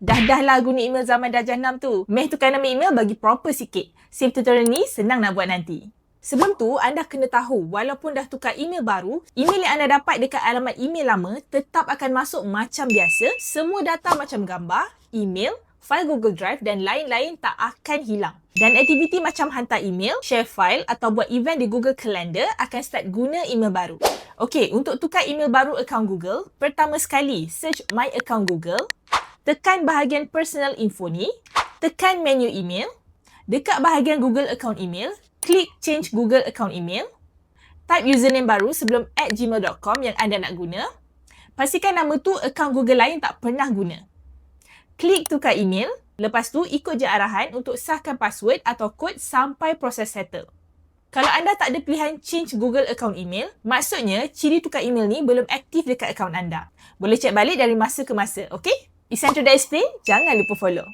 Dah lah guna email zaman darjah 6 tu. Meh tukar nama email bagi proper sikit. Save tutorial ni senang nak buat nanti. Sebelum tu, anda kena tahu walaupun dah tukar email baru, email yang anda dapat dekat alamat email lama tetap akan masuk macam biasa. Semua data macam gambar, email, file Google Drive dan lain-lain tak akan hilang. Dan aktiviti macam hantar email, share file atau buat event di Google Calendar akan start guna email baru. Okey, untuk tukar email baru akaun Google, pertama sekali search My Account Google. Tekan bahagian personal info ni, tekan menu email, dekat bahagian Google account email, klik change Google account email, type username baru sebelum @gmail.com yang anda nak guna, pastikan nama tu akaun Google lain tak pernah guna. Klik tukar email, lepas tu ikut je arahan untuk sahkan password atau kod sampai proses settle. Kalau anda tak ada pilihan change Google account email, maksudnya ciri tukar email ni belum aktif dekat akaun anda. Boleh cek balik dari masa ke masa, okey? Ishan Today Explain, jangan lupa follow.